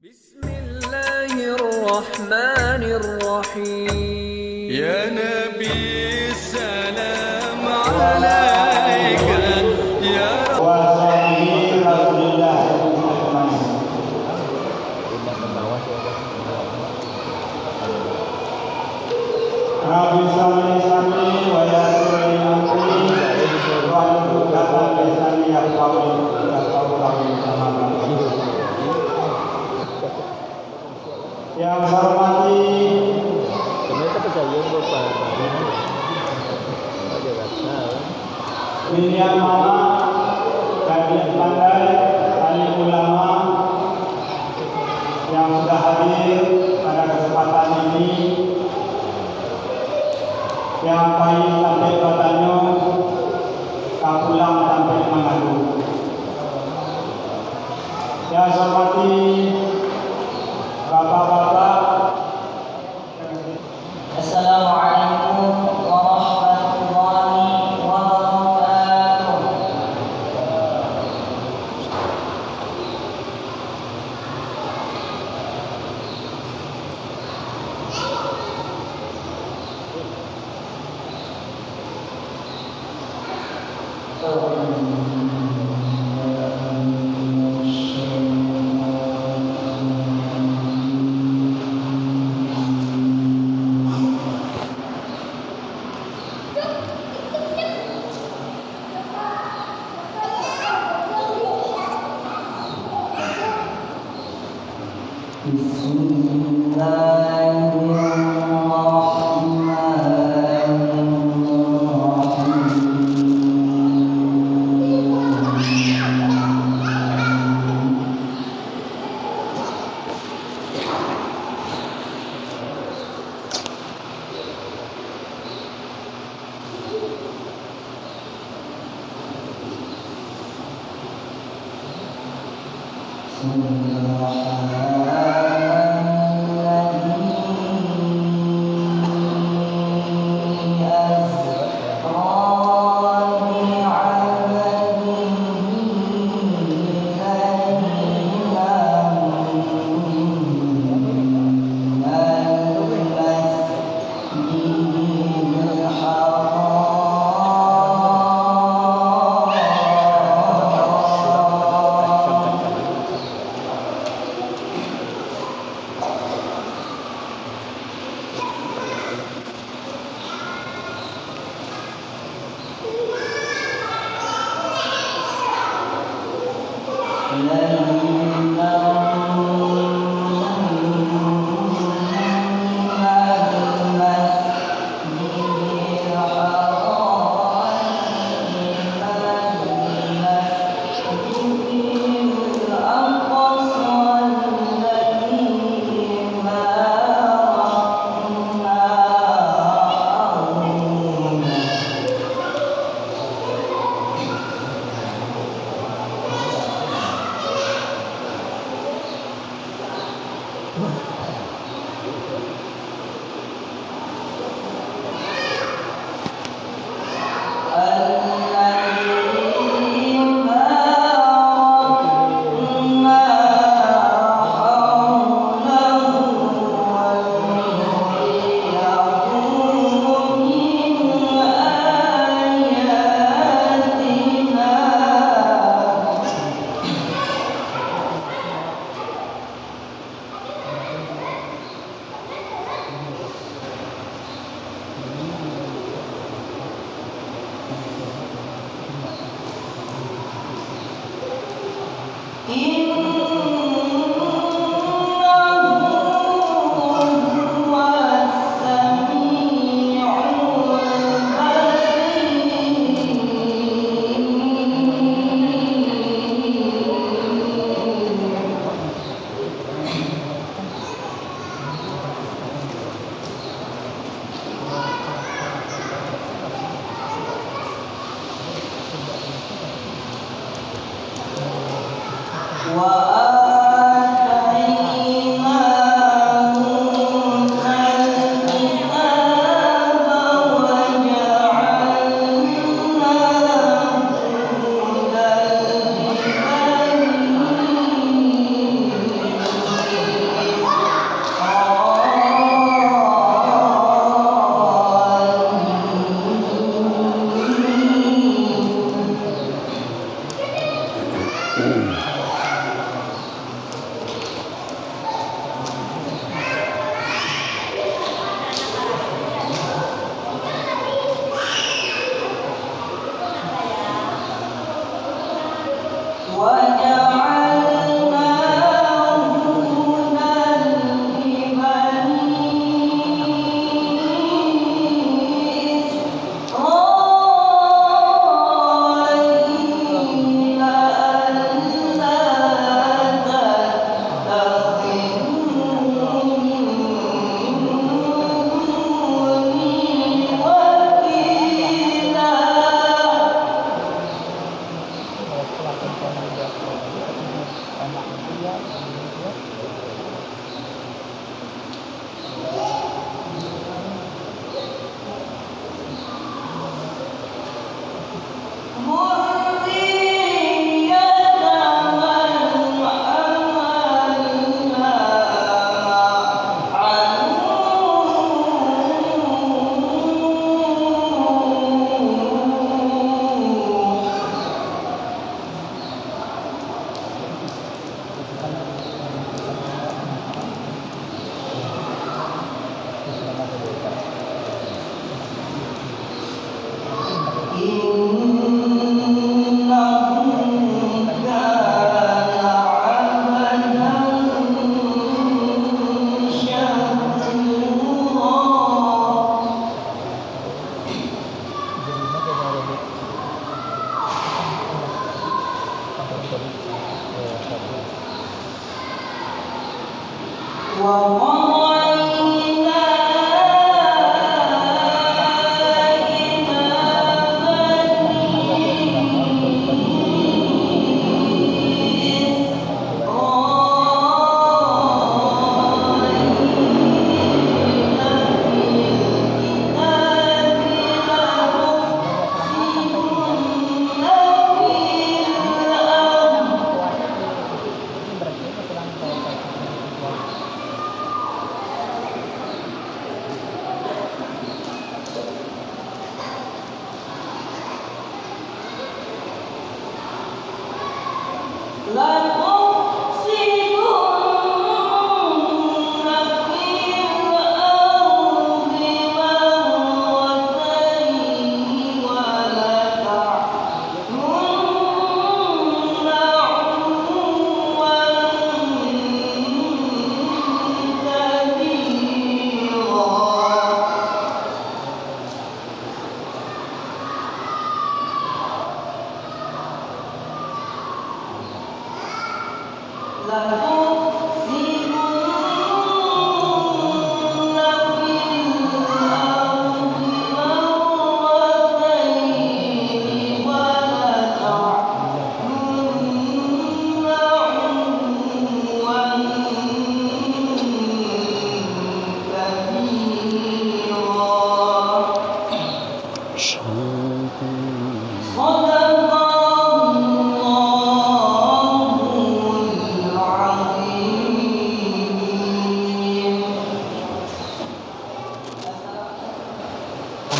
Bismillahirrahmanirrahim. Ya Nabi salam alaika ya Rasulullah. Rabbi sami wa yassir amri wa hlul 'uqdatam min lisani yafqahu qawli. Yang saya hormati pimpinan Mama, kajian pandai, alim ulama yang sudah hadir pada kesempatan ini, yang pahit sampai batanyo, kapulang sampai mengadu. Yang saya hormati Bapak-bapak, Assalamualaikum warahmatullahi wabarakatuh.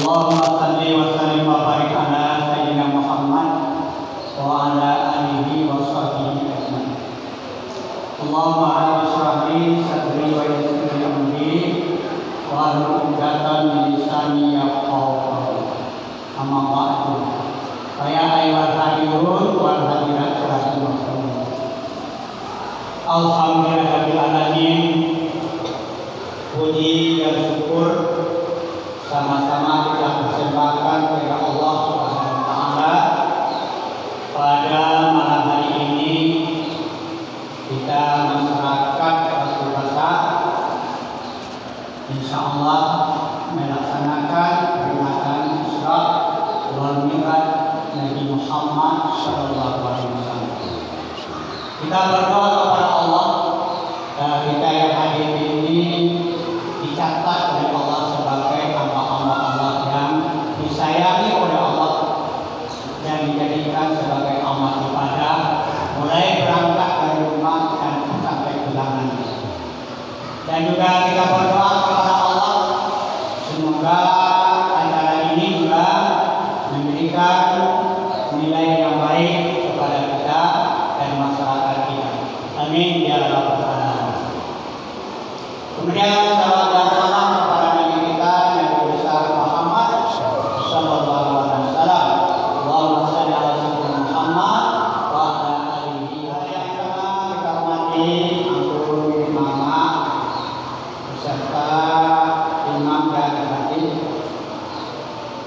Allahumma salli wa sallim wa barik ala sayyidina Muhammad wa ala alihi wa sahbihi ajma'in. Allahumma rabbi shrah li sadri wa yassir li amri wa hlul 'uqdatam min lisani yafqahu qawli. Amma ba'du. Ya ayyuhal hadirun wal hadirat rahimakumullah. Alhamdulillahirabbil alamin. Puji dan syukur sama-sama kita persembahkan kepada Allah Subhanahu wa taala. Pada malam hari ini kita masyarakat Batu Rasa insyaallah melaksanakan peringatan Isra wal Mi'raj Nabi Muhammad sallallahu alaihi wasallam. Kita berdoa kepada Allah kita yang hadir ini dicatat oleh Allah sebagai hamba-hamba Allah yang disayangi oleh Allah dan dijadikan sebagai amal ibadah mulai berangkat dari rumah dan sampai pulang nanti. Dan juga kita berdoa kepada Allah semoga acara ini juga memberikan nilai yang baik kepada kita dan masyarakat kita. Amin ya rabbal alamin. Kemudian salam dan salam kepada Nabi kita Nabi besar Muhammad sallallahu alaihi wasallam. Allahumma shalli ala sayyidina Muhammad wa ala alihi wa sahbihi. Kita hormati Antum Mama beserta imam dan khatib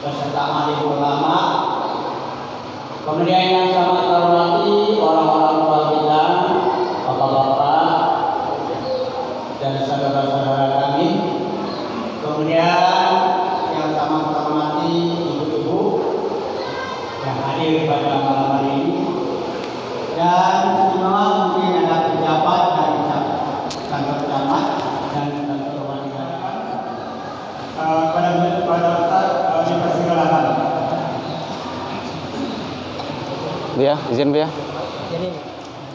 beserta alim ulama. Kemudian yang sangat terhormati orang-orang tua kita, bapak-bapak dan saudara-saudara kami. Kemudian yang sama terhormati ibu-ibu yang hadir pada malam hari ini. Dan semua mungkin ada Izin Bu ya.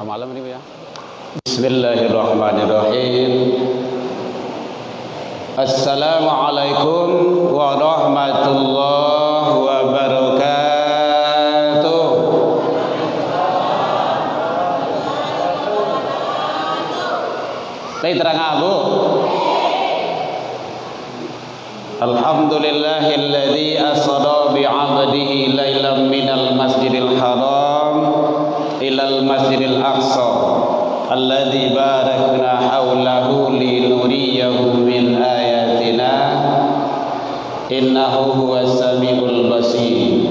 Malam ini Bu ya. Bismillahirrahmanirrahim. Assalamualaikum warahmatullahi wabarakatuh. Baik, terang Bu. Alhamdulillahilladzi asra bi'abdihi lailan minal masjidil haram ilal masjidil aqsa alladzi barakna haulahu linuriyahu min ayatina innahu huwas samiul basir.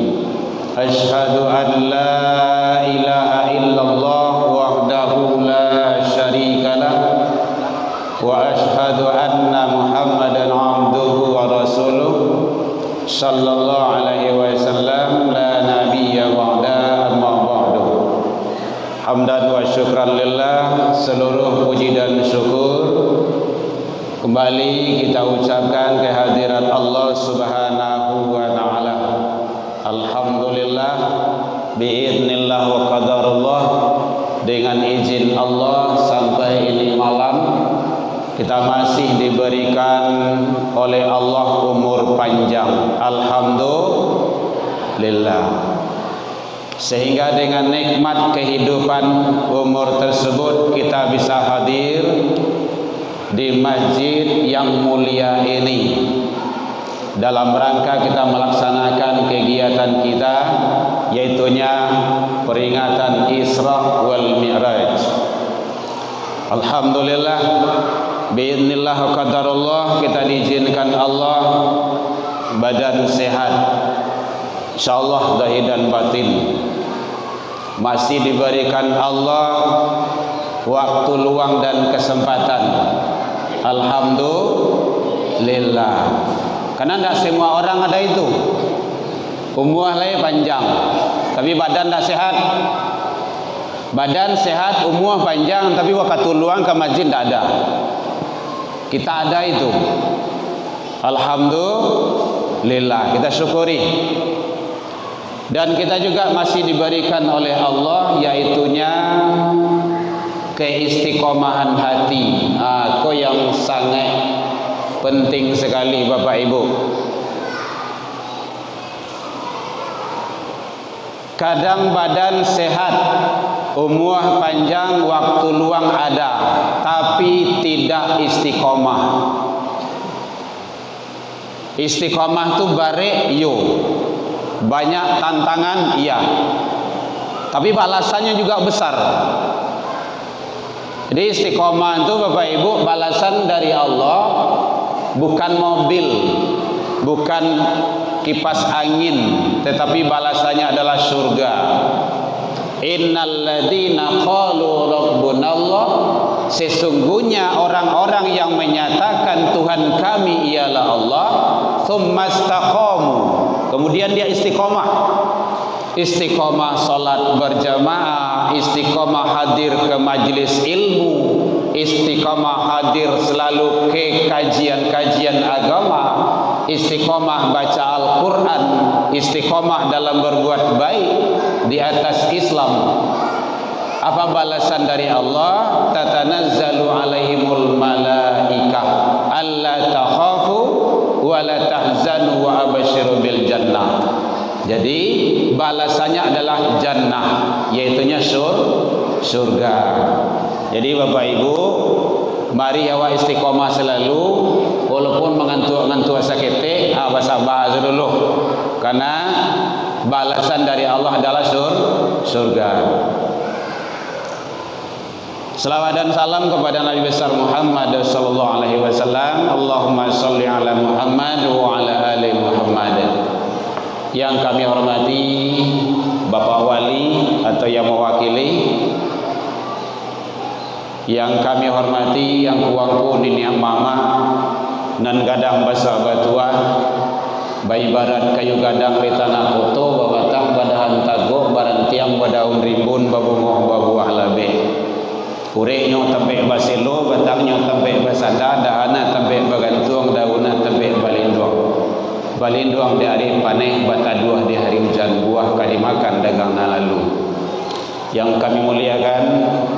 Asyhadu an la ilaha illallah wahdahu la syarikalah wa asyhadu anna Muhammadan abduhu wa rasuluh sallallahu alaihi wasallam la nabiyya ba'da amma ba'du. Hamdan wa syukran lillah, seluruh puji dan syukur kembali kita ucapkan kehadirat Allah Subhanahu wa taala. Alhamdulillah biidznillah wa qadarullah, dengan izin Allah sampai ini malam kita masih diberikan oleh Allah umur panjang, alhamdulillah, sehingga dengan nikmat kehidupan umur tersebut kita bisa hadir di masjid yang mulia ini dalam rangka kita melaksanakan kegiatan kita, yaitunya peringatan Isra wal Mi'raj. Alhamdulillah biidznillah wa qadarullah, kita diizinkan Allah badan sehat, insyaallah zahir dan batin. Masih diberikan Allah waktu luang dan kesempatan, alhamdulillah. Karena tidak semua orang ada itu. Umur lah panjang tapi badan tidak sehat. Badan sehat, umur panjang tapi waktu luang ke masjid tidak ada. Kita ada itu, alhamdulillah, kita syukuri. Dan kita juga masih diberikan oleh Allah yaitunya keistiqomahan hati. Itu yang sangat penting sekali Bapak Ibu. Kadang badan sehat, umur panjang, waktu luang ada, tapi tidak istiqomah. Istiqomah itu bare yo, banyak tantangan iya, tapi balasannya juga besar. Jadi istiqomah itu Bapak Ibu balasan dari Allah, bukan mobil, bukan kipas angin, tetapi balasannya adalah surga. Innal ladzina qalu rabbunallah, sesungguhnya orang-orang yang menyatakan Tuhan kami ialah Allah, tsumastaqamu, kemudian dia istiqomah. Istiqomah salat berjamaah, istiqomah hadir ke majlis ilmu, istiqomah hadir selalu ke kajian-kajian agama, istiqomah baca Al-Quran, istiqomah dalam berbuat baik di atas Islam. Apa balasan dari Allah? Tatanazzalu alaihimul malaikah alla takhafu wa la tahzanu wa abashiru bil jannah. Jadi balasannya adalah jannah, yaitunya surga. Jadi Bapak Ibu, mari awak istiqomah selalu, walaupun mengantuk-ngantuk sakit, sabar dulu, karena balasan dari Allah adalah surga. Selawat dan salam kepada Nabi besar Muhammad sallallahu alaihi wasallam. Allahumma shalli ala Muhammad wa ala ali Muhammad. Yang kami hormati Bapak Wali atau yang mewakili, yang kami hormati yang kuangku nini mama nan gadang basa batua bayi barat kayu gadang di tanah koto babatang badahan tago barantiang badaun rimbun babungoh babuah labe ureknya tempe baselo batangnya tempe basada dahana tempe bagantuang dauna tempe balinduang di hari paneh bataduah di hari hujan buah kali makan dagang lalu. yang kami muliakan,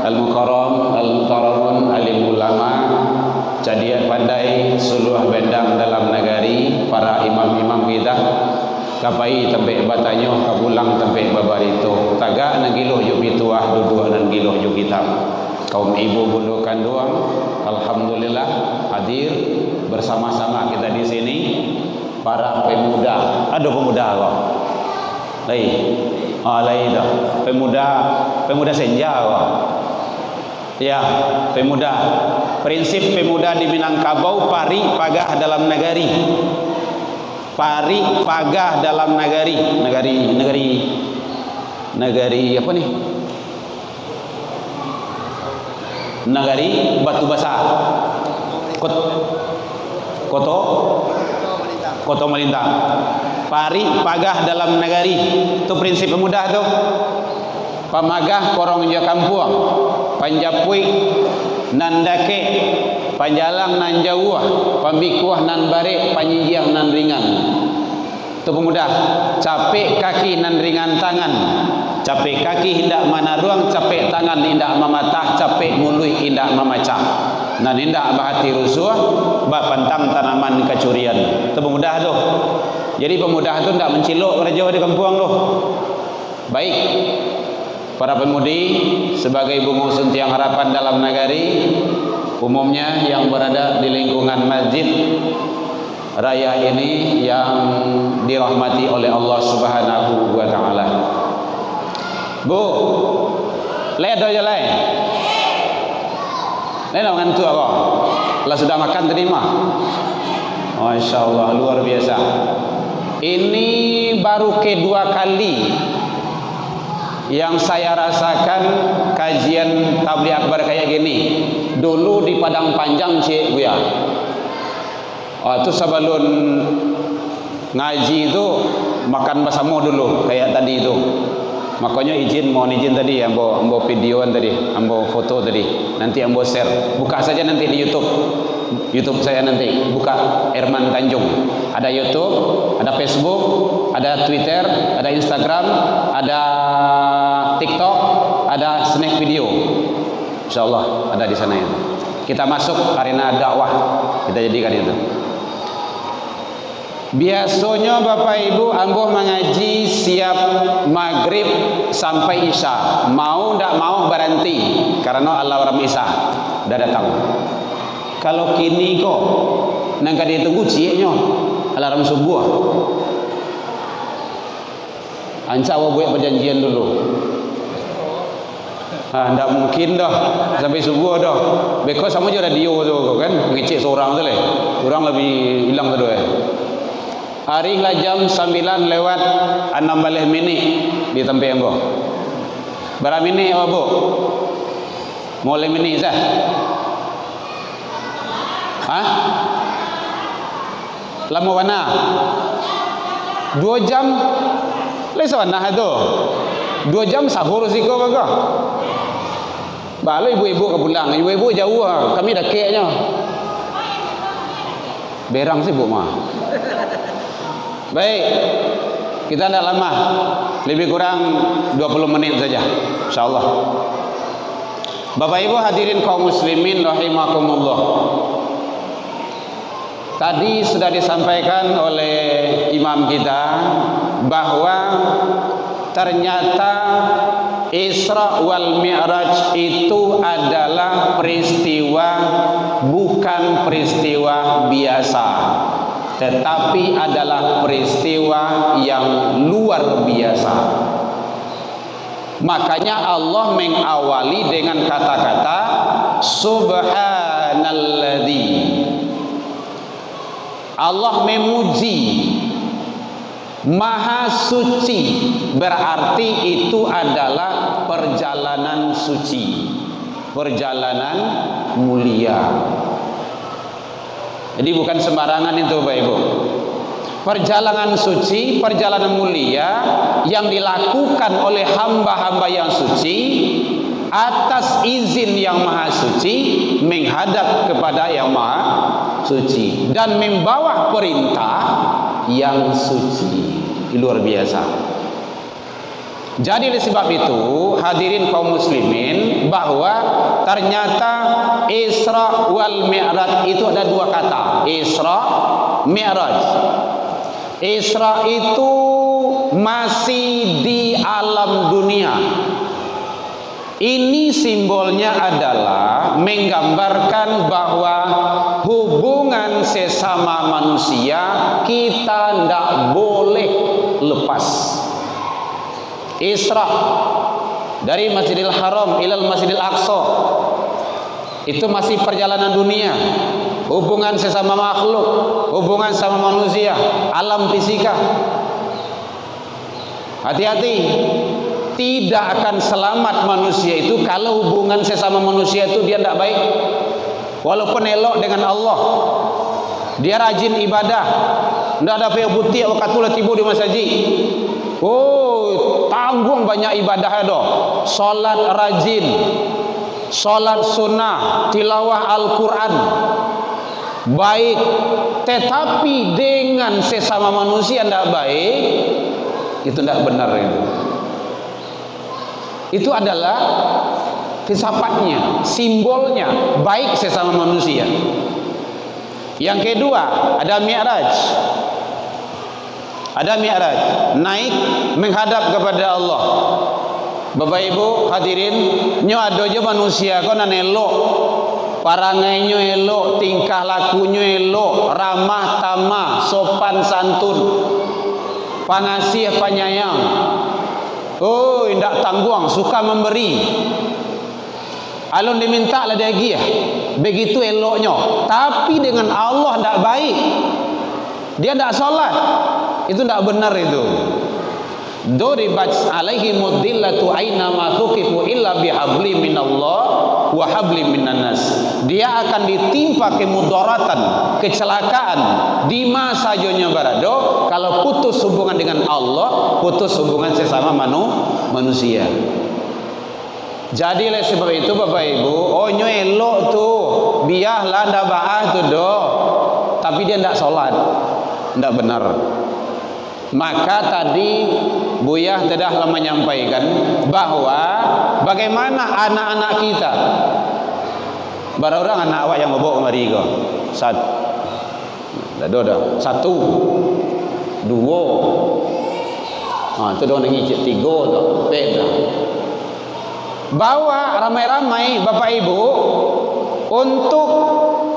Al-Mukarram, Al-Mukarramun, Alim Ulama, jadi pandai seluruh bendang dalam negari, para imam-imam kita, kapai tempe batanyo, kabulang tempe babarito, tagak nagiloh yu pituah, duduk dan giloh yu kita. Kaum ibu bunda kandung, alhamdulillah hadir bersama-sama kita di sini. Para pemuda, ada pemuda kok. Lain dah. Pemuda senja kok. Ya, pemuda. Prinsip pemuda di Minangkabau pari pagah dalam negari. Pari pagah dalam negari apa nih? Negari batu basah. Koto Melintang. Pari pagah dalam negari. Itu prinsip pemuda tu. Pamagah korong je kampung. Panjapui nan dake, panjalang nan jauh, pambikuah nan bare, panyijiang nan ringan. Itu pemuda. Capek kaki nan ringan tangan. Capek kaki hindak manaruang, capek tangan hindak mematah, capek mului hindak memacah. Nan hindak bahati rusuh, bah pantang tanaman kecurian. Itu pemuda tu. Jadi pemuda tu hendak mencilok raja di kampung tu. Baik. Para pemudi sebagai bunga suntiang harapan dalam negari, umumnya yang berada di lingkungan masjid raya ini yang dirahmati oleh Allah Subhanahu wa taala. Bu, ledo je leh. Ledo ngantuk apa? Lah sudah makan tadi mah. Masya-Allah, luar biasa. Ini baru kedua kali yang saya rasakan kajian tabligh akbar kayak gini. Dulu di Padang Panjang Cik Buya. Itu sebelum ngaji itu makan bersama dulu kayak tadi itu. Makanya mohon izin tadi ambo videoan tadi, ambo foto tadi. Nanti ambo share. Buka saja nanti di YouTube saya nanti. Buka Herman Tanjung. Ada YouTube, ada Facebook, ada Twitter, ada Instagram, ada TikTok, ada snack video. Insyaallah ada di sana itu. Kita masuk arena dakwah. Kita jadikan itu. Biasanya Bapak Ibu ambo mengaji siap maghrib sampai isya. Mau ndak mau berhenti karena alarm isya dah datang. Kalau kini kok nang kada ditunggu cieknya alarm subuh. Anca wa buat perjanjian dulu. Ndak mungkin dah sampai subuh dah. Because sama je radio tu kan ngecek seorang tu leh. Orang lebih hilang tu Hari lah jam 9 lewat 16 minit di tempat ambo. Berapa minit Bu? Mulai minit sah. Lama mana? 2 jam. Lesa mana tu? 2 jam sahur sih kau baga. Balu ibu-ibu ke pulang. Ibu-ibu jauh kami dah keknya. Berang sih Bu mah. Baik, kita tidak lama, lebih kurang 20 menit saja, insyaallah. Bapak Ibu hadirin kaum muslimin rahimakumullah. Tadi sudah disampaikan oleh imam kita bahwa ternyata Isra wal Mi'raj itu adalah peristiwa, bukan peristiwa biasa, tetapi adalah peristiwa yang luar biasa. Makanya Allah mengawali dengan kata-kata Subhanalladzi. Allah memuji, Maha suci, berarti itu adalah perjalanan suci, perjalanan mulia. Jadi bukan sembarangan itu Bapak Ibu. Perjalanan suci, perjalanan mulia yang dilakukan oleh hamba-hamba yang suci atas izin yang maha suci, menghadap kepada yang maha suci dan membawa perintah yang suci. Luar biasa. Jadi oleh sebab itu hadirin kaum muslimin, bahwa ternyata Isra wal Mi'raj itu ada dua kata, Isra, Mi'raj. Isra itu masih di alam dunia. Ini simbolnya adalah menggambarkan bahwa hubungan sesama manusia kita tidak boleh lepas. Isra dari Masjidil Haram ilal Masjidil Aqsa itu masih perjalanan dunia, hubungan sesama makhluk, hubungan sama manusia, alam fisika. Hati-hati, tidak akan selamat manusia itu kalau hubungan sesama manusia itu dia tidak baik. Walaupun elok dengan Allah, dia rajin ibadah, tidak ada payah putih wakatulah tibu di masjid. Oh, tanggung banyak ibadah doh. Salat rajin, salat sunnah, tilawah Al-Quran, baik. Tetapi dengan sesama manusia tidak baik, itu tidak benar itu. Itu adalah filsafatnya, simbolnya baik sesama manusia. Yang kedua ada Mi'raj. Ada Mi'raj, naik menghadap kepada Allah. Bapak Ibu hadirin, nyo ada je manusia kau nan elok, parangainya elok, tingkah lakunya elok, ramah tamah, sopan santun, pengasih penyayang. Oh, tidak tangguang, suka memberi. Alun diminta lah dia giah. Begitu eloknya. Tapi dengan Allah tidak baik. Dia tidak solat. Itu tidak benar itu. Duribat alaihimud dillatu aina ma thuqifu illa bihabli minallah wa habli minan nas. Dia akan ditimpa kemudaratan, kecelakaan di masa sajonya barado kalau putus hubungan dengan Allah, putus hubungan sesama manusia. Jadi oleh sebab itu Bapak Ibu, oh nyo elok tuh, biarlah ndak baah tuh do. Tapi dia ndak salat. Ndak benar. Maka tadi Buyah telah menyampaikan bahwa bagaimana anak-anak kita. Barang anak awak yang bawa kemari ko. Satu, dua. Itu dong ngicip tiga tu. Beda. Bawa ramai-ramai Bapak Ibu untuk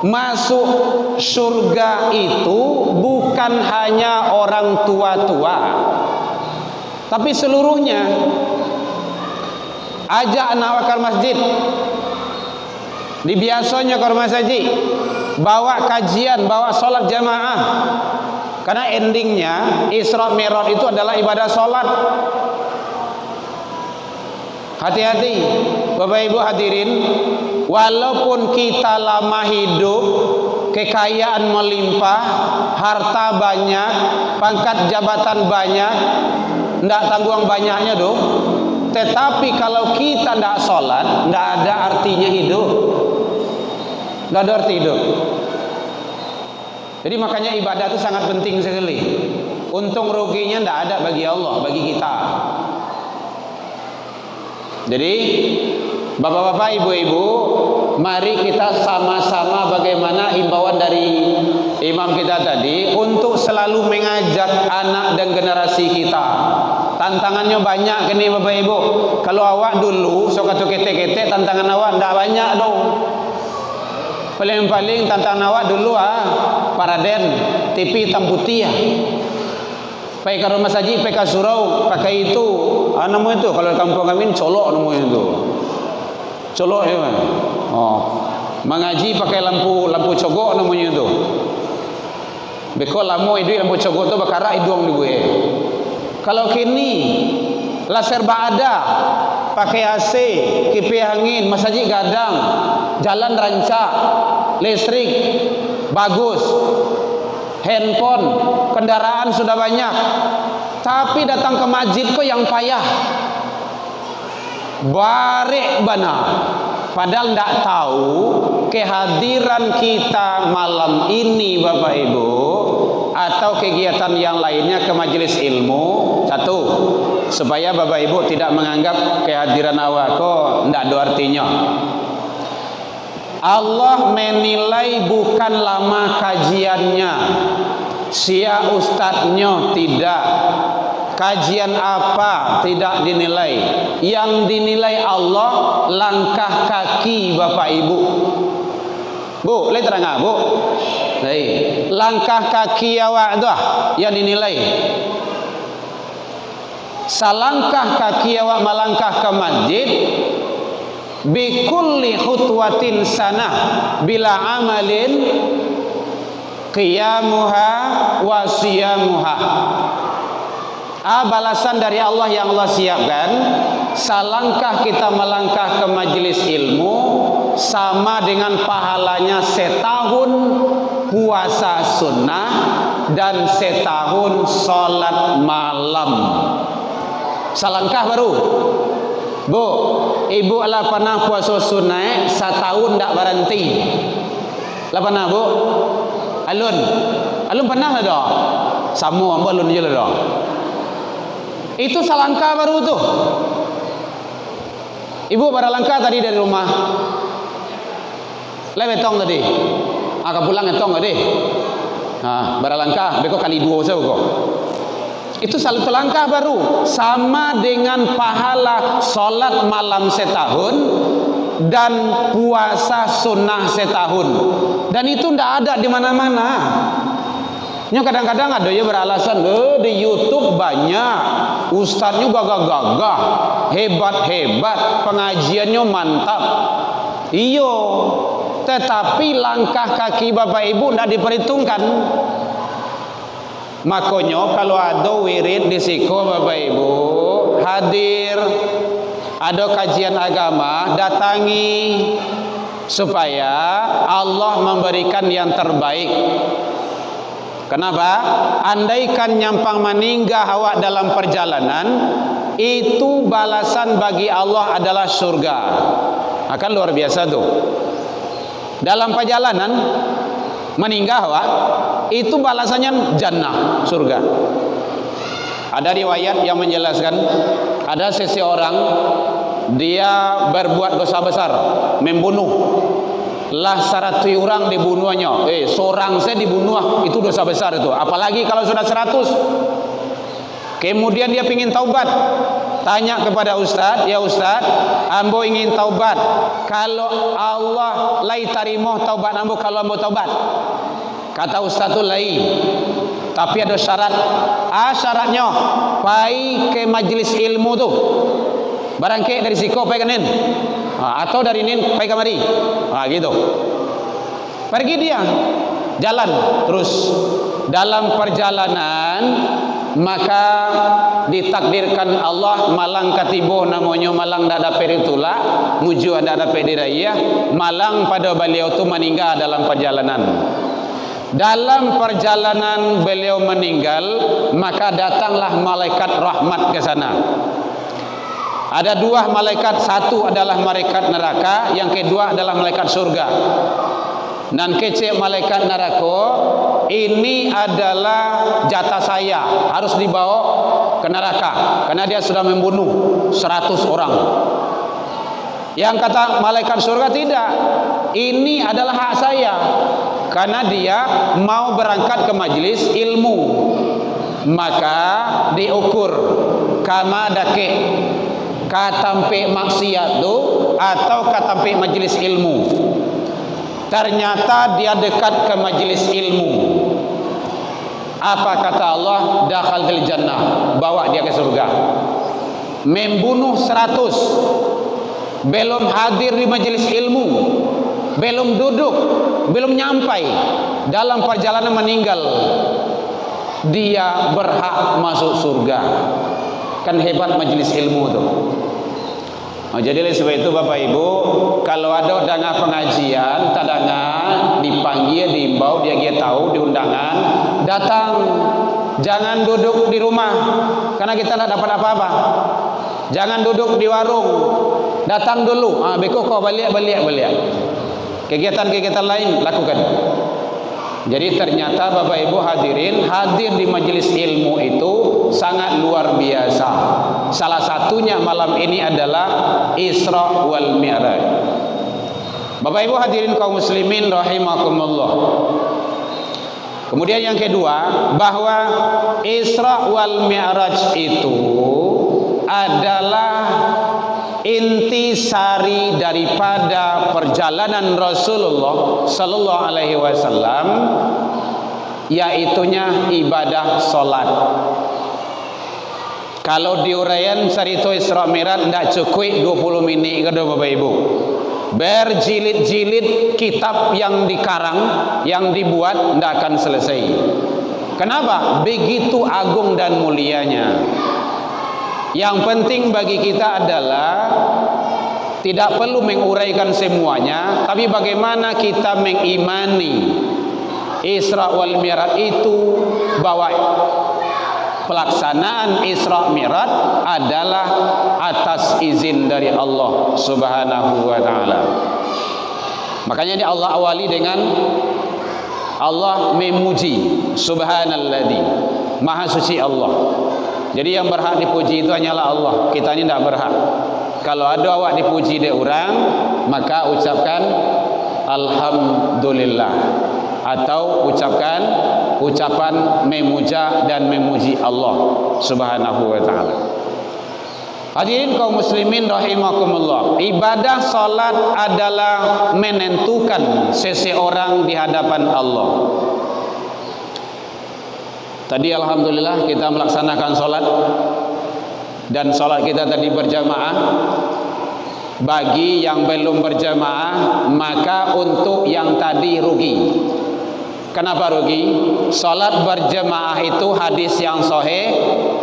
masuk surga itu bukan hanya orang tua-tua, tapi seluruhnya. Ajak anak wakar masjid, di biasanya ke rumah saji, bawa kajian, bawa solat jamaah, karena endingnya Isra Mi'raj itu adalah ibadah solat. Hati-hati Bapak Ibu hadirin, walaupun kita lama hidup, kekayaan melimpah, harta banyak, pangkat jabatan banyak, tidak tanggung banyaknya dong. Tetapi kalau kita tidak sholat, tidak ada artinya hidup. Tidak ada arti hidup. Jadi makanya ibadah itu sangat penting sekali. Untung ruginya tidak ada bagi Allah, bagi kita. Jadi bapak-bapak, ibu-ibu, mari kita sama-sama bagaimana himbauan dari imam kita tadi untuk selalu mengajak anak dan generasi kita. Tantangannya banyak kini bapak ibu. Kalau awak dulu sok atau ketek-ketek, tantangan awak tidak banyak dong. Paling-paling tantangan awak dulu paraden TV hitam putih pakai ke rumah saji, pakai surau, pakai itu namanya itu kalau di kampung kami colok namanya itu. Colok ya. Mengaji pakai lampu cogok namanya itu. Beko lamo itu lampu cogok itu bakara idung di gue. Kalau kini laser ada, pakai AC, kipas angin, masaji gadang, jalan rancak, listrik bagus, handphone, kendaraan sudah banyak, tapi datang ke masjid kok yang payah. Barek bana. Padahal tidak tahu kehadiran kita malam ini Bapak Ibu atau kegiatan yang lainnya ke majelis ilmu. Satu, supaya Bapak Ibu tidak menganggap kehadiran awak kok ndak ada artinya. Allah menilai bukan lama kajiannya, sia ustadznya tidak, kajian apa tidak dinilai. Yang dinilai Allah langkah kaki Bapak Ibu. Bu, lihat terang Bu. Langkah kaki awak dah yang dinilai. Salangkah kaki awak melangkah ke masjid, bikulli khutwatin sanah bila amalin qiyamuha wa siyamuha. Balasan dari Allah yang Allah siapkan. Salangkah kita melangkah ke majelis ilmu sama dengan pahalanya setahun puasa sunnah dan setahun sholat malam. Salangkah baru. Bu, ibu lah pernah puasa sunnah setahun tak berhenti. Lah pernah bu? Alun pernah lah dah. Sama ambo alun je lah dah. Itu salangkah baru tu. Ibu berlangkah tadi dari rumah. Betong tadi. Agak pulang etong tadi. Berlangkah beko kali 2 saya kok. Itu satu langkah baru sama dengan pahala solat malam setahun dan puasa sunnah setahun. Dan itu tidak ada di mana-mana. Kadang-kadang ada ya beralasan di YouTube banyak ustadznya gagah-gagah, hebat-hebat, pengajiannya mantap. Iyo, tetapi langkah kaki Bapak Ibu tidak diperhitungkan. Makanya kalau ada wirid di siko Bapak Ibu hadir, ada kajian agama, datangi supaya Allah memberikan yang terbaik. Kenapa? Andaikan nyampang meninggal awak dalam perjalanan, itu balasan bagi Allah adalah surga. Akan luar biasa tuh. Dalam perjalanan meninggal awak, itu balasannya jannah, surga. Ada riwayat yang menjelaskan ada seseorang dia berbuat dosa besar, membunuh. Lah 100 orang dibunuhnya. Seorang saya dibunuh, itu dosa besar itu. Apalagi kalau sudah 100. Kemudian dia ingin taubat. Tanya kepada ustaz, ya ustaz, ambo ingin taubat. Kalau Allah lai tarimo taubat ambo kalau ambo taubat. Kata ustaz tu lai. Tapi ada syarat. Syaratnya pai ke majelis ilmu tu. Barangke dari siko pai kanin. Atau dari nin pai kamari. Gitu. Pergi dia jalan terus. Dalam perjalanan maka ditakdirkan Allah malang katibuh namanya malang dak dapat ditulak, muju dak dapat diraya, malang pada beliau tu meninggal dalam perjalanan. Dalam perjalanan beliau meninggal, maka datanglah malaikat rahmat ke sana. Ada 2 malaikat, satu adalah malaikat neraka, yang kedua adalah malaikat surga. Dan kecil malaikat neraka, ini adalah jatah saya, harus dibawa ke neraka karena dia sudah membunuh 100 orang. Yang kata malaikat surga, tidak, ini adalah hak saya karena dia mau berangkat ke majelis ilmu. Maka diukur kama dake katampe maksiat tu atau katampe majelis ilmu. Ternyata dia dekat ke majelis ilmu. Apa kata Allah? Dakhal til jannah, bawa dia ke surga. Membunuh 100, belum hadir di majelis ilmu, belum duduk, belum nyampai, dalam perjalanan meninggal, dia berhak masuk surga. Kan hebat majelis ilmu tu. Jadi oleh sebab itu Bapak Ibu, kalau ada dengar pengajian, tadangan dipanggil, diimbau, dia tahu diundangan, datang. Jangan duduk di rumah karena kita tidak dapat apa-apa. Jangan duduk di warung. Datang dulu. Beko kau balik. Kegiatan-kegiatan lain lakukan. Jadi ternyata Bapak Ibu hadirin, hadir di majelis ilmu itu sangat luar biasa. Salah satunya malam ini adalah Isra wal Mi'raj. Bapak Ibu hadirin kaum muslimin rahimakumullah. Kemudian yang kedua, bahwa Isra wal Mi'raj itu adalah intisari daripada perjalanan Rasulullah sallallahu alaihi wasallam, yaitunya ibadah solat. Kalau diuraian cerita Isra Mi'raj tidak cukup 20 minit ke Bapak Ibu. Berjilid-jilid kitab yang dikarang, yang dibuat tidak akan selesai. Kenapa? Begitu agung dan mulianya. Yang penting bagi kita adalah tidak perlu menguraikan semuanya, tapi bagaimana kita mengimani Isra wal Mi'raj itu, bahwa pelaksanaan Isra Mi'raj adalah atas izin dari Allah Subhanahu wa taala. Makanya Allah awali dengan Allah memuji, subhanalladzi, maha suci Allah. Jadi yang berhak dipuji itu hanyalah Allah. Kita ini tidak berhak. Kalau ada awak dipuji dari orang, maka ucapkan alhamdulillah, atau ucapkan ucapan memuja dan memuji Allah Subhanahu wa taala. Hadirin kaum muslimin rahimakumullah, ibadah salat adalah menentukan seseorang di hadapan Allah. Tadi alhamdulillah kita melaksanakan salat, dan salat kita tadi berjamaah. Bagi yang belum berjamaah, maka untuk yang tadi rugi. Kenapa rugi? Salat berjamaah itu hadis yang sahih,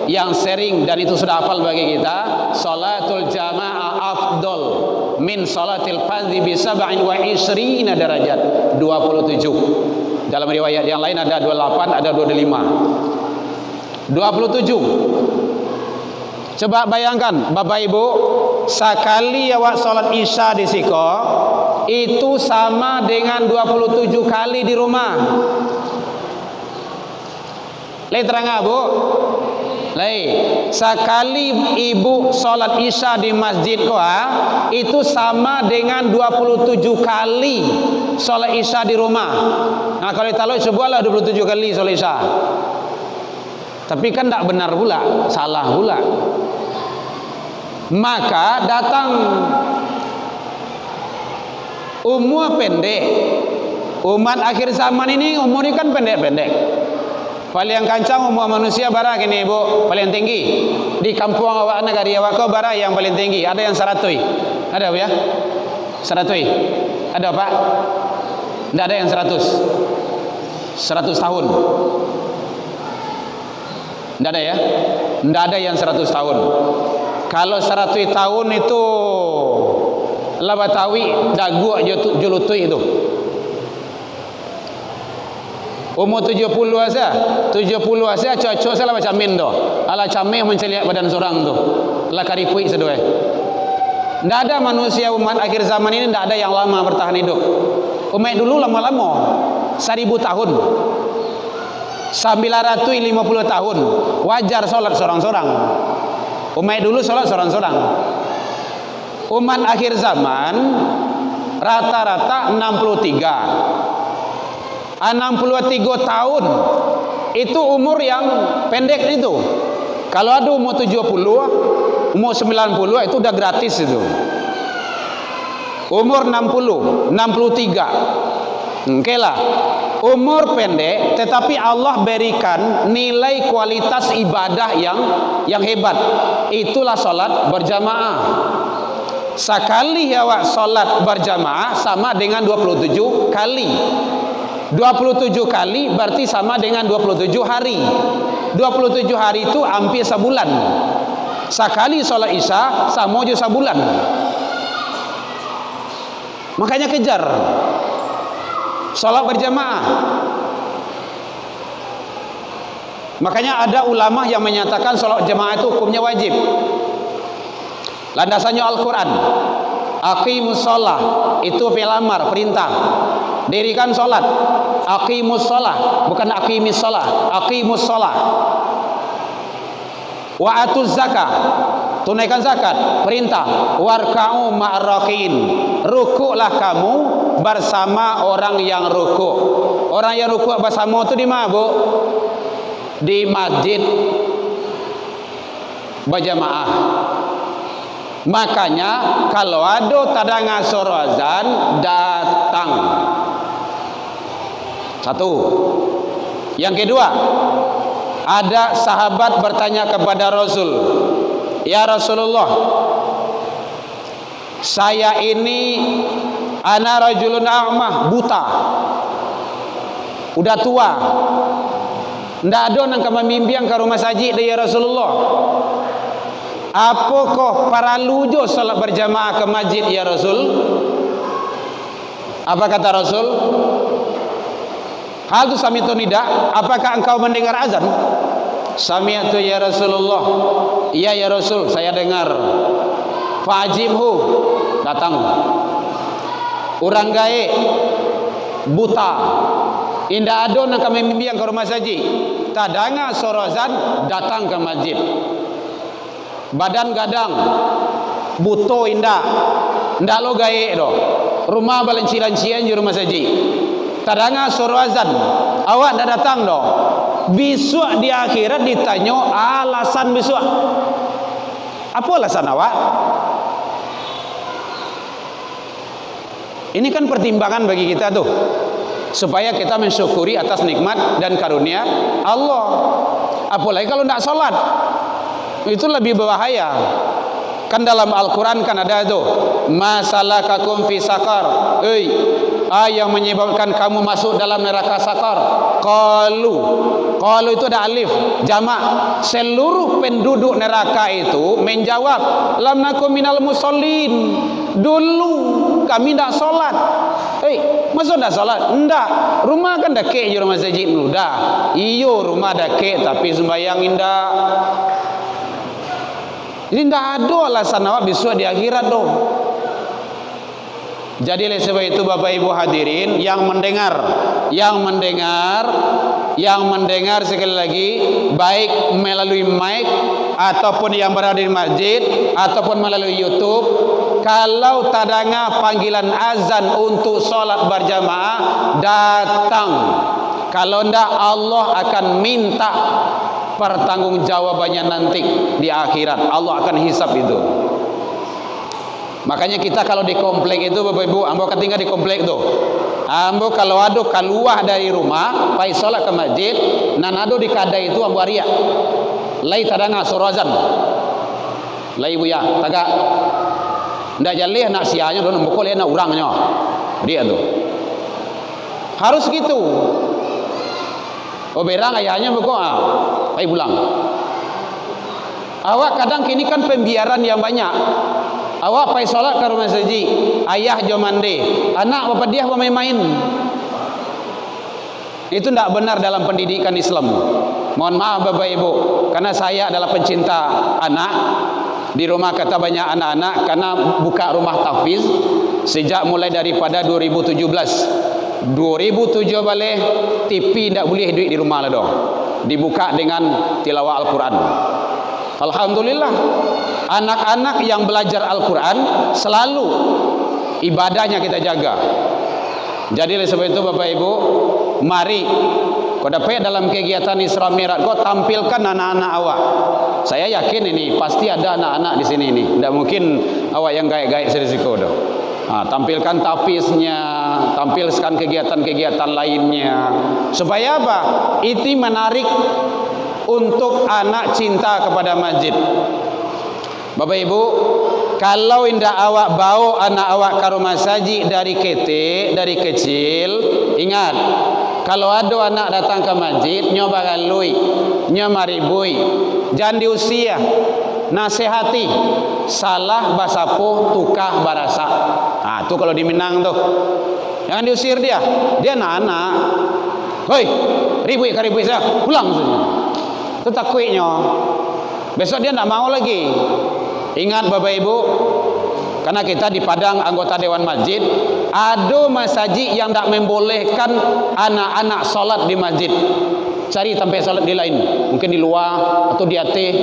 yang sering, dan itu sudah hafal bagi kita. Salatul jamaah afdal min salatil fardhi bi 27 derajat, 27. Dalam riwayat yang lain ada 28, ada 25. 27. Coba bayangkan Bapak Ibu, sekali awak salat Isya di siko itu sama dengan 27 kali di rumah. Lai terang Bu? Lai, sekali ibu salat Isya di masjid itu sama dengan 27 kali salat Isya di rumah. Nah, kalau kita cobalah 27 kali salat Isya. Tapi kan tidak benar pula, salah pula. Maka datang umur pendek. Umat akhir zaman ini umurnya kan pendek-pendek. Paling kancang umur manusia bara gini Bu, paling tinggi di kampung awak negari awak kau bara yang paling tinggi. Ada yang 100. Ada ya? 100. Ada Pak? Tidak ada yang 100. 100 tahun. Tidak ada ya? Tidak ada yang 100 tahun. Kalau 100 tahun itu labatawi dagu julutui itu. Umur 70 asa. 70 asa cocok salah macam min do. Ala cameh menceliak badan seorang tu. La karipui sedoi. Tidak ada manusia umat akhir zaman ini, tidak ada yang lama bertahan hidup. Umat dulu lama-lama 1000 tahun. 950 tahun wajar solat seorang-seorang. Umat dulu solat seorang-seorang. Umat akhir zaman rata-rata 63 tahun. Itu umur yang pendek itu. Kalau ada umur 70, umur 90 itu udah gratis itu. Umur 60, 63. Oke lah. Umur pendek, tetapi Allah berikan nilai kualitas ibadah yang hebat. Itulah salat berjamaah. Sekali awak salat berjamaah sama dengan 27 kali. 27 kali berarti sama dengan 27 hari. 27 hari itu hampir sebulan. Sekali salat Isya sama aja sebulan. Makanya kejar salat berjamaah. Makanya ada ulama yang menyatakan salat jamaah itu hukumnya wajib. Landasannya Al-Quran. Aqimus shalah, itu pelamar, perintah. Dirikan salat. Aqimus shalah, bukan aqimis shalah. Aqimus shalah. Wa atuz zakah, tunaikan zakat, perintah. Warka'u ma'rakiin, rukuklah kamu bersama orang yang rukuk. Orang yang rukuk bersama itu di mana, Bu? Di masjid berjamaah. Makanya kalau ada tadanga suara azan, datang. Satu. Yang kedua, ada sahabat bertanya kepada Rasul, ya Rasulullah, saya ini ana rajulun a'mah, buta, udah tua, ndak ada nang kamimbiang ke rumah sajid ya Rasulullah. Apakah paralu jo salat berjamaah ke masjid ya Rasul? Apa kata Rasul? Hal tu sami'tu nida, apakah engkau mendengar azan? Sami'tu ya Rasulullah. Iya ya Rasul, saya dengar. Fa'ajibhu, datang. Orang gae buta, indah ada nak kami membiang ke rumah saji. Tadanga sorozan, datang ke masjid. Badan gadang, buto indah, ndak lo gae do. Rumah balanci-lancian di rumah saji. Tadanga sorozan, awak dah datang do. Besok di akhirat ditanya alasan besok. Apa alasan awak? Ini kan pertimbangan bagi kita tuh, supaya kita mensyukuri atas nikmat dan karunia Allah. Apalagi kalau tidak sholat, itu lebih berbahaya. Kan dalam Al-Quran kan ada tuh, masalakakum fi sakar, yang menyebabkan kamu masuk dalam neraka sakar. Qalu itu ada alif jamak. Seluruh penduduk neraka itu menjawab, lam nakum minal musallin. Dulu kami tidak sholat. Masa tidak sholat? Tidak. Rumah kan dake je rumah masjid dulu dah. Iyo rumah dake tapi sembahyang indah. Jadi tidak ada alasan awak besok di akhirat doh. Jadi oleh sebab itu Bapak Ibu hadirin yang mendengar sekali lagi, baik melalui mic ataupun yang berada di masjid ataupun melalui YouTube, kalau tadanga panggilan azan untuk sholat berjamaah, datang. Kalau tidak, Allah akan minta pertanggungjawabannya nanti di akhirat. Allah akan hisab itu. Makanya kita kalau di komplek itu Bapak Ibu, ambo tinggal di komplek tu. Ambo kalau ada keluar dari rumah, pai solat ke masjid, nan ado di kadai itu ambo aria. Lai tadanga surazan. Lai buya, tagak. Ndak jaleh nak sianya don mbokol nak urangnya. Dia tu. Harus gitu. Oh berang ayahnya mbokol pai pulang. Awak kadang kini kan pembiaran yang banyak. Awak pai solat ke rumah saji, ayah jo mandi, anak bapa dia main-main. Itu tidak benar dalam pendidikan Islam. Mohon maaf Bapak Ibu, karena saya adalah pencinta anak. Di rumah kata banyak anak-anak, karena buka rumah tahfiz sejak mulai daripada 2017 balik TV tidak boleh duit di rumah lah dong. Dibuka dengan tilawah Al-Quran. Alhamdulillah, anak-anak yang belajar Al-Quran selalu ibadahnya kita jaga. Jadi oleh sebab itu Bapak Ibu, mari kau dapat dalam kegiatan Isra Mi'raj kau tampilkan anak-anak awak. Saya yakin ini pasti ada anak-anak di sini ini. Tidak mungkin awak yang gaik-gaik serisiko dah. Tampilkan tafiznya, tampilkan kegiatan-kegiatan lainnya. Supaya apa? Itu menarik untuk anak cinta kepada masjid. Bapak Ibu, kalau indah awak bawa anak awak ke rumah saji dari kecil, ingat, kalau ada anak datang ke masjid, nyoba galui, nyomaribui, jangan diusia, nasihati, salah basapuh, tukah barasa. Itu kalau di Minang tuh, jangan diusir dia anak-anak. Hoi, ribui saya, pulang saja. Itu takutnya besok dia tidak mau lagi. Ingat Bapak Ibu, karena kita di Padang anggota Dewan Masjid, ada masjid yang tidak membolehkan anak-anak solat di masjid. Cari tempat solat di lain, mungkin di luar atau di atas.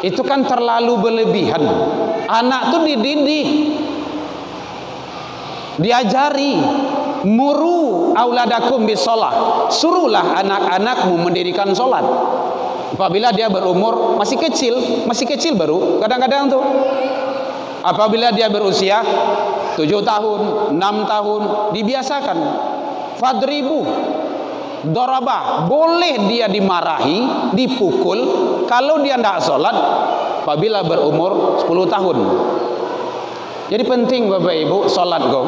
Itu kan terlalu berlebihan. Anak tuh dididik, diajari. Muru auladakum bisolah, suruhlah anak-anakmu mendirikan solat. Apabila dia berumur masih kecil baru kadang-kadang tuh. Apabila dia berusia 7 tahun, 6 tahun, dibiasakan. Fadribu, dorabah, boleh dia dimarahi, dipukul kalau dia tidak sholat apabila berumur 10 tahun. Jadi penting Bapak Ibu sholat kok,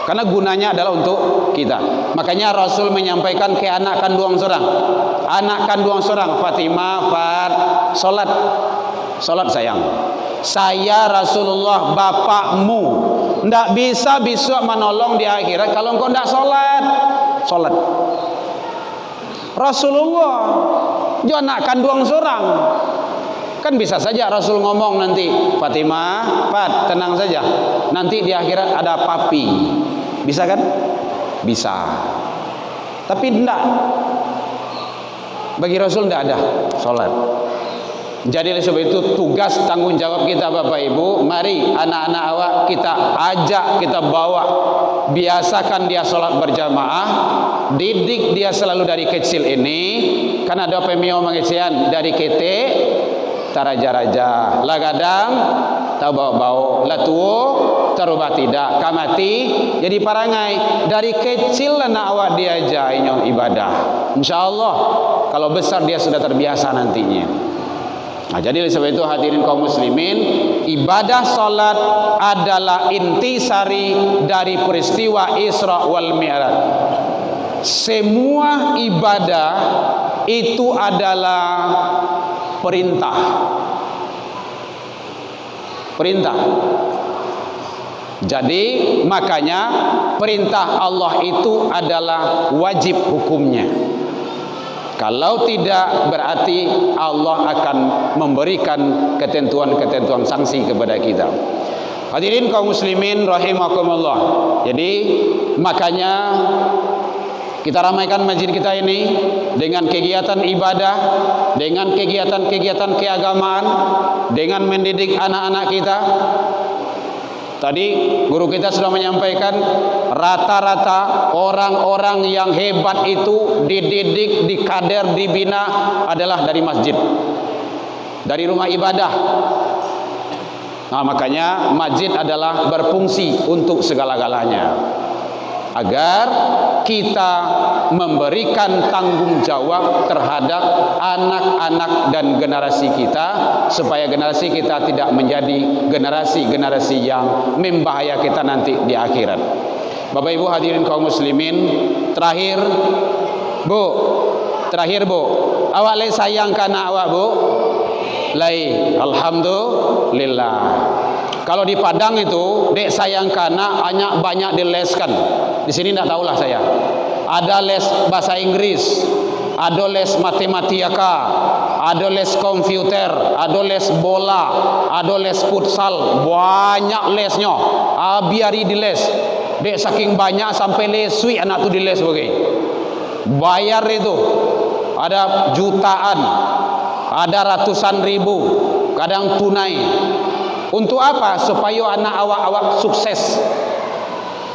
karena gunanya adalah untuk kita. Makanya Rasul menyampaikan ke anak kandung seorang, Fatimah, sholat sayang. Saya Rasulullah bapakmu, ndak bisa besok menolong di akhirat kalau engkau ndak sholat. Rasulullah dia anak kandung seorang, kan bisa saja Rasul ngomong nanti, Fatimah, tenang saja, nanti di akhirat ada papi, bisa kan? Bisa. Tapi ndak, bagi Rasul ndak ada sholat. Jadi oleh sebab itu tugas tanggung jawab kita Bapak Ibu, mari anak-anak awak kita ajak, kita bawa, biasakan dia sholat berjamaah, didik dia selalu dari kecil ini. Kan ada pemio mengisian dari kete taraja-raja lagadang tahu bau-bau latuo terubah tidak kamati jadi parangai. Dari kecil anak awak diajarin ibadah, insyaallah kalau besar dia sudah terbiasa nantinya. Nah, jadi oleh sebab itu hadirin kaum muslimin, ibadah salat adalah intisari dari peristiwa Isra wal Mi'raj. Semua ibadah itu adalah perintah. Jadi makanya perintah Allah itu adalah wajib hukumnya. Kalau tidak, berarti Allah akan memberikan ketentuan-ketentuan sanksi kepada kita. Hadirin kaum muslimin rahimakumullah. Jadi makanya kita ramaikan masjid kita ini dengan kegiatan ibadah, dengan kegiatan-kegiatan keagamaan, dengan mendidik anak-anak kita. Tadi guru kita sudah menyampaikan rata-rata orang-orang yang hebat itu dididik, dikader, dibina adalah dari masjid, dari rumah ibadah. Nah, makanya masjid adalah berfungsi untuk segala-galanya, agar kita memberikan tanggung jawab terhadap anak-anak dan generasi kita, supaya generasi kita tidak menjadi generasi-generasi yang membahayakan kita nanti di akhirat. Bapak Ibu hadirin kaum muslimin, terakhir Bu, awak lagi sayang kana awak Bu? Lai, alhamdulillah. Kalau di Padang itu dek sayang kana banyak dileskan. Di sini tidak tahulah saya. Ada les bahasa Inggris, ada les matematika, ada les komputer, ada les bola, ada les futsal, banyak lesnya. Biari diles. Dek saking banyak sampai lesui anak tu diles bagai. Bayar itu ada jutaan, ada ratusan ribu, kadang tunai. Untuk apa? Supaya anak awak sukses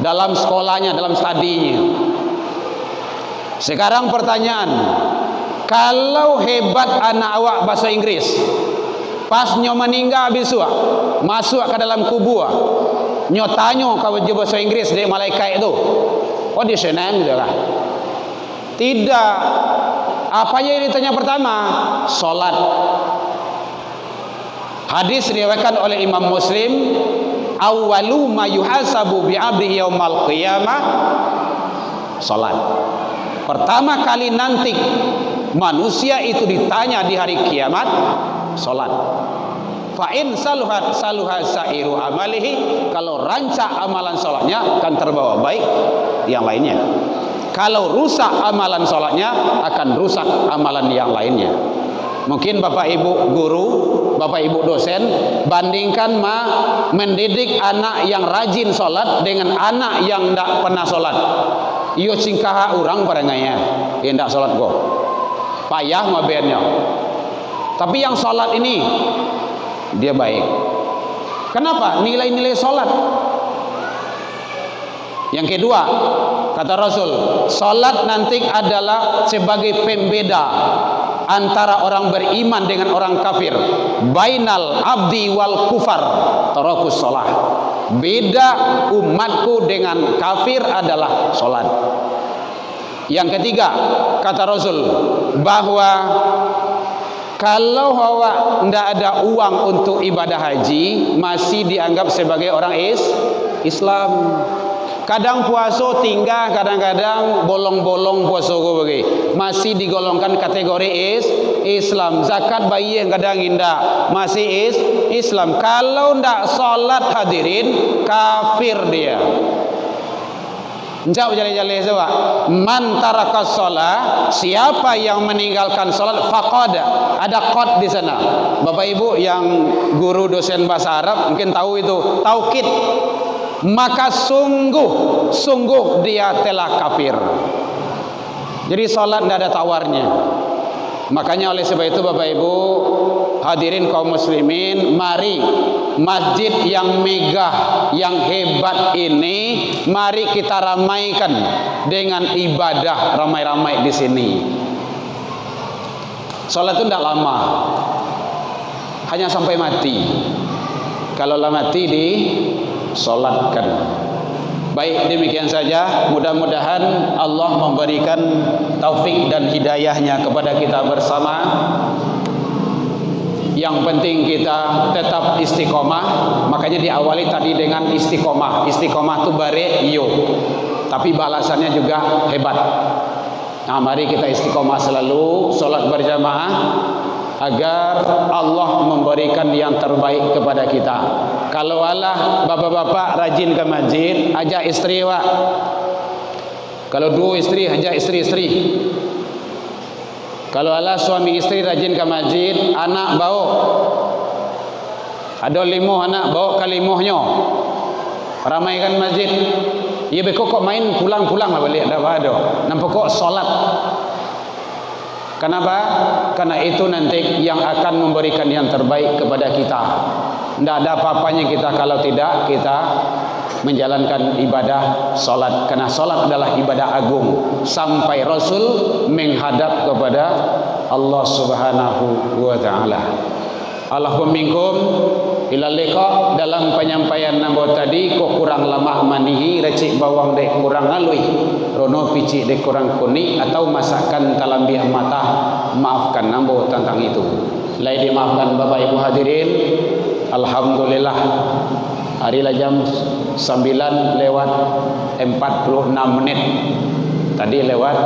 dalam sekolahnya, dalam studinya. Sekarang pertanyaan, kalau hebat anak awak bahasa Inggris, pas nyo meninggal habis masuk ke dalam kubur, nyo tanyo kau bahasa Inggris dari malaikat itu, oh dia senang gitu lah. Tidak. Apa yang ditanya pertama? Salat. Hadis diriwayatkan oleh Imam Muslim, awwalu ma yuhasabu bi 'abdihi yaumal qiyamah salat. Pertama kali nanti manusia itu ditanya di hari kiamat salat. Fa in saluha sairu amalihi, kalau rancak amalan salatnya akan terbawa baik yang lainnya. Kalau rusak amalan salatnya akan rusak amalan yang lainnya. Mungkin Bapak Ibu guru, Bapak Ibu dosen, bandingkan mendidik anak yang rajin sholat dengan anak yang tidak pernah sholat. Iyo singkah orang padangnya, yang tidak sholat kok. Payah mabennya. Tapi yang sholat ini dia baik. Kenapa? Nilai-nilai sholat. Yang kedua, kata Rasul, sholat nanti adalah sebagai pembeda antara orang beriman dengan orang kafir. Bainal abdi wal kufar tarakus sholat. Beda umatku dengan kafir adalah sholat. Yang ketiga, kata Rasul, bahwa kalau awak tidak ada uang untuk ibadah haji, masih dianggap sebagai orang Islam. Kadang puasa tinggal, kadang-kadang bolong-bolong puasa bagi, masih digolongkan kategori Islam. Zakat bayi yang kadang indah, masih Islam. Kalau tidak salat hadirin, kafir dia. Jauh jale-jale sebab man tarakas shalah, siapa yang meninggalkan salat faqad, ada qad di sana. Bapak Ibu yang guru dosen bahasa Arab mungkin tahu itu taukid, maka sungguh dia telah kafir. Jadi salat tidak ada tawarnya. Makanya oleh sebab itu Bapak Ibu hadirin kaum muslimin, mari masjid yang megah, yang hebat ini mari kita ramaikan dengan ibadah ramai-ramai di sini. Salat itu tidak lama, hanya sampai mati. Kalau mati disolatkan. Baik, demikian saja. Mudah-mudahan Allah memberikan taufik dan hidayahnya kepada kita bersama. Yang penting kita tetap istiqomah. Makanya diawali tadi dengan istiqomah. Istiqomah itu bare iyo, tapi balasannya juga hebat. Nah, mari kita istiqomah selalu, solat berjamaah, agar Allah memberikan yang terbaik kepada kita. Kalau Allah bapak-bapak rajin ke masjid, ajak istri Pak. Kalau 2 istri, ajak istri-istri. Kalau Allah suami istri rajin ke masjid, anak bawa. Ada 5 anak, bawa ke 5-nya. Ramaikan masjid. Ya bekok kok main pulang-pulang lah balik, dah ada. Nampak kok solat. Kenapa? Karena itu nanti yang akan memberikan yang terbaik kepada kita. Tidak ada apa-apanya kita kalau tidak kita menjalankan ibadah solat. Karena solat adalah ibadah agung. Sampai Rasul menghadap kepada Allah Subhanahu wa ta'ala. Allahumma minkum ilal liqa. Dalam penyampaian nambah tadi, kok kurang lemah manihi, recik bawang dek kurang alui, rono pici dek kurang kuning, atau masakan talambi mata, maafkan nambah tentang itu. Lai dimaafkan Bapak Ibu hadirin. Alhamdulillah, hari lah jam 9 lewat 46 menit. Tadi lewat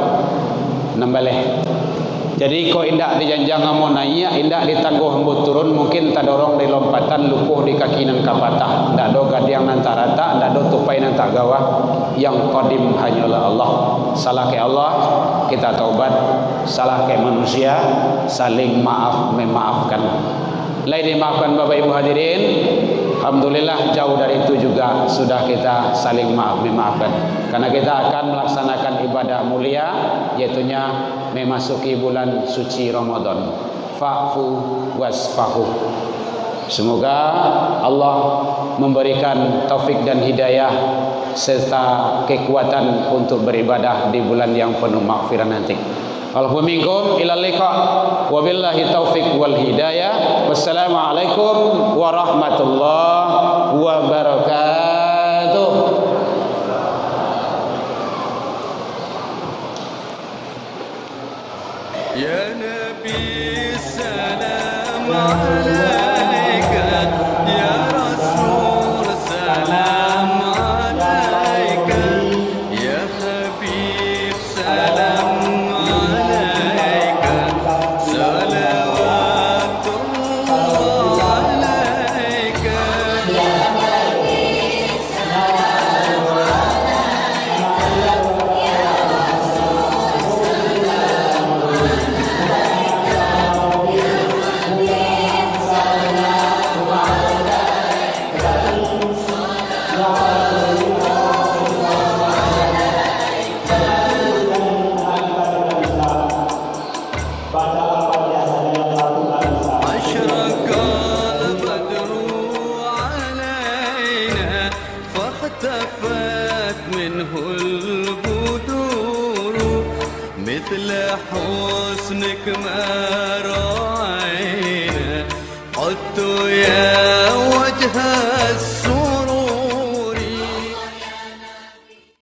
16. Jadi kau indak dijanjang mau naik, indak ditangguh hembut turun, mungkin tak dorong di lompatan lupuh di kaki nan kapatah, ndak do gadiang nan tak rata, ndak do tupai nan tak gawah. Yang qadim hanyalah Allah. Salah ke Allah, kita taubat. Salah ke manusia, saling maaf memaafkan. Lain dimaafkan Bapak Ibu hadirin. Alhamdulillah jauh dari itu juga sudah kita saling maaf memaafkan. Karena kita akan melaksanakan ibadah mulia, yaitunya memasuki bulan suci Ramadan. Fa'fu wasfahu. Semoga Allah memberikan taufik dan hidayah serta kekuatan untuk beribadah di bulan yang penuh maghfirah nanti. Allahumma minkum ilal liqa. Wabillahi taufiq wal hidayah. Wassalamualaikum warahmatullahi wabarakatuh. Ya Nabi salam alaika, ya Rasul salam alaika, ya Habib salam. Pada apa biasanya yang lakukan حسنك ما رأينا عدت يا وجه السوء